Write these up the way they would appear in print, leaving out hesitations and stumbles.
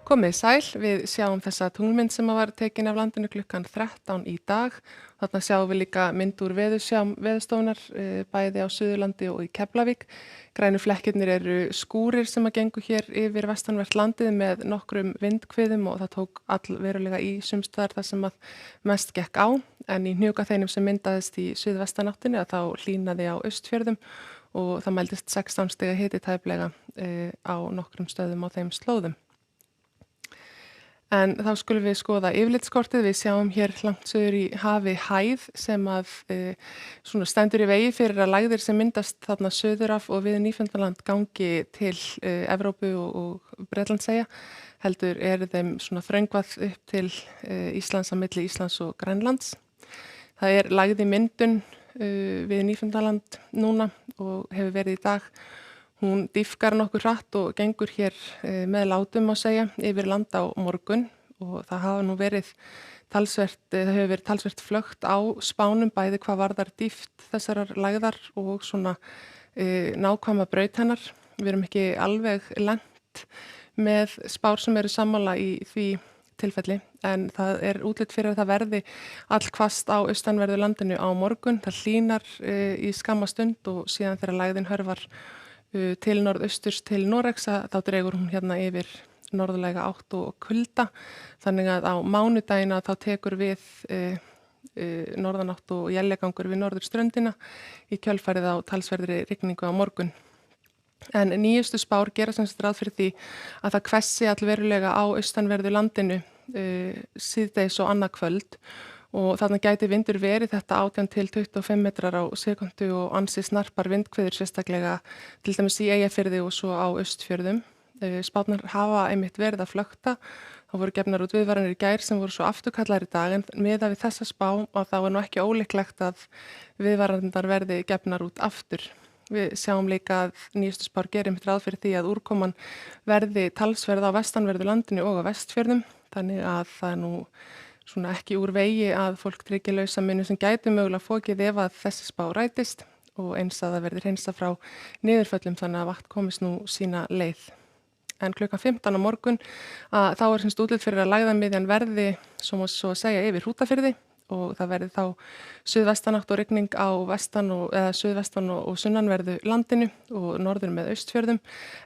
Komið sæl, við sjáum þessa tunglmynd sem var tekin af landinu klukkan 13 í dag. Þarna sjáum við líka mynd úr veðursjám veðurstofunar, bæði á Suðurlandi og í Keflavík. Grænu flekkirnir eru skúrir sem að gengu hér yfir vestanvert landið með nokkrum vindhviðum og það tók allverulega í sumstaðar þar sem að mest gekk á. En í hnjúkaþeyjunum sem myndaðist í suðvestanáttinni að þá hlýnaði á Austfjörðum og það mældist 16 stiga hiti tæplega á nokkrum stöðum á þeim slóðum. En þá skulum við skoða yfirlitskortið. Við sjáum hér langt suður í hafi hæð sem að svona stendur í vegi fyrir að lægðir sem myndast þarna suður af og við Nýfundnaland gangi til Evrópu og Bretlandseyja. Heldur þeim svona þröngvað upp til Íslands á milli Íslands og Grænlands. Það lægð í myndun við Nýfundnaland núna og hefur verið í dag. Hún dýpkar nokkuð hratt og gengur hér með látum að segja yfir land á morgun og það hefur verið talsvert flögt á spánum bæði hvað varðar dýpt þessarar lægðar og svona nákvæma braut hennar. Við erum ekki alveg lent með spár sem eru sammála í því tilfelli en það útlit fyrir að það verði allhvasst á austanverðu landinu á morgun. Það hlýnar í skamma stund og síðan þegar lægðin hörfar til norðausturs til Noregs þá dregur hún hérna yfir norðlæga átt og kulda þannig að á mánudagina þá tekur við norðanátt og éljagangur við norðurströndina í kjölfarið á talsverðri rigningu á morgun. En nýjustu spár gera sem sagt ráð fyrir því að það hvessi allverulega á austanverðu landinu síðdegis og annað kvöld og þarna gæti vindur verið þetta 18 til 25 metrar á sekundu og ansi snarpar vindhviður sérstaklega til dæmis í Eyjafirði og svo á Austfjörðum. Spárnar hafa einmitt verið að flökta. Það voru gefnar út viðvaranir í gær sem voru svo afturkallar í dag en miðað við þessa spá og þá nú ekki ólíklegt að viðvaranirnar verði gefnar út aftur. Við sjáum líka að nýjustu spár gerir einmitt ráð fyrir því að úrkoman verði talsverð á vestanverðu landinu og á Vestfjörðum þannig að það nú svona ekki úr vegi að fólk tryggi lausamunu sem gæti mögulega fokið ef að þessi spá rætist og eins að það verði hreinsa frá niðurföllum þannig að vatn komist nú sína leið. En klukkan 15 á morgun þá semst útlit fyrir að lægðamiðjan verði svo að segja yfir Hrútafirði og það verði þá suðvestanátt og rigning á suðvestan og sunnanverðu landinu og norður með Austfjörðum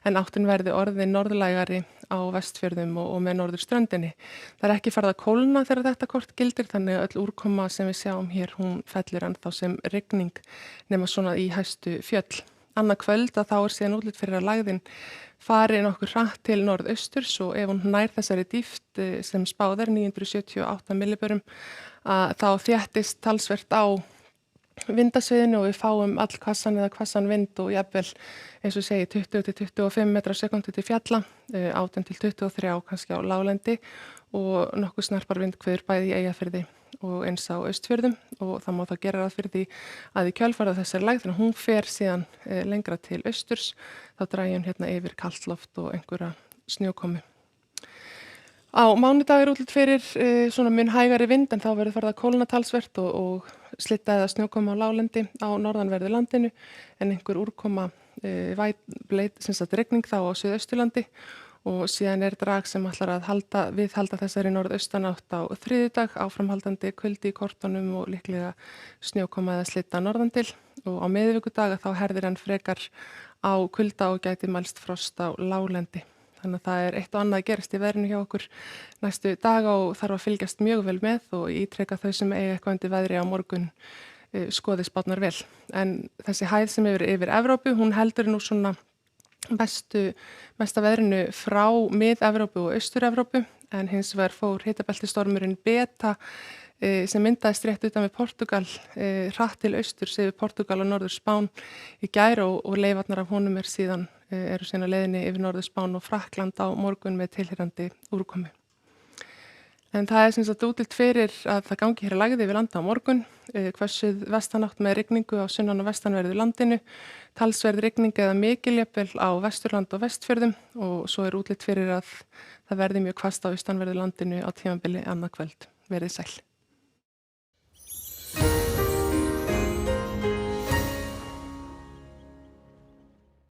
en áttin verði orðin norðlægari á Vestfjörðum og með norðurströndinni. Það ekki farið að kólna þegar þetta kort gildir þannig að öll úrkoma sem við sjáum hér hún fellur ennþá sem rigning nema svona í hæstu fjöll. Annað kvöld að þá síðan útlit fyrir að lægðin fari nokkur hratt til norðausturs og ef hún nær þessari dýpt sem spáð 978 millibörum þá þéttist talsvert á vindasviðinu og við fáum allhvassan eða hvassan vind og jafnvel eins og segi 20 til 25 metrar á sekundu til fjalla, 18 til 23 kannski á láglendi og nokkuð snarpar vindhviður bæði í Eyjafirði og eins á Austfjörðum og það má þá gera ráð fyrir því að í kjölfarið þessari lægð þannig að hún fer síðan lengra til austurs þá dragi hún hérna yfir kalt loft og einhverja snjókomu. Á mánudag útlit fyrir svona mun hægari vind en þá verður farið að kólna talsvert og slitta eða snjókoma á láglendi á norðanverðu landinu en einhver úrkoma rigning þá á Suðausturlandi og síðan drag sem ætlar að viðhalda þessari norðaustanátt á þriðjudag, áframhaldandi kuldi í kortunum og líklega snjókoma eða slitta norðan til og á miðvikudag þá herðir hann frekar á kulda og gæti mælst frost á láglendi. Þannig að það eitt og annað gerist í veðrinu hjá okkur næstu daga og þarf að fylgjast mjög vel með og ítreka þau sem eiga eitthvað undir veðri á morgun skoði spárnar vel. En þessi hæð sem yfir Evrópu, hún heldur nú svona mesta veðrinu frá mið-Evrópu og Austur-Evrópu en hins vegar fór hitabeltisstormurinn Beta sem myndaðist rétt utan við Portúgal hratt til austurs yfir Portúgal og norður Spán í gær og leifarnar af honum síðan eru síðan á leiðinni yfir norður Spán og Frakkland á morgun með tilheyrandi úrkomu. En það sem sagt útlit fyrir að það gangi hér að lægð yfir landa á morgun, hvessuð vestanátt með rigningu á sunnan og vestanverðu landinu, talsverð rigning eða mikil jafnvel á Vesturland og Vestfjörðum og svo útlit fyrir að það verði mjög hvasst á austanverðu landinu á tímabili annað kvöld. Verið sæl.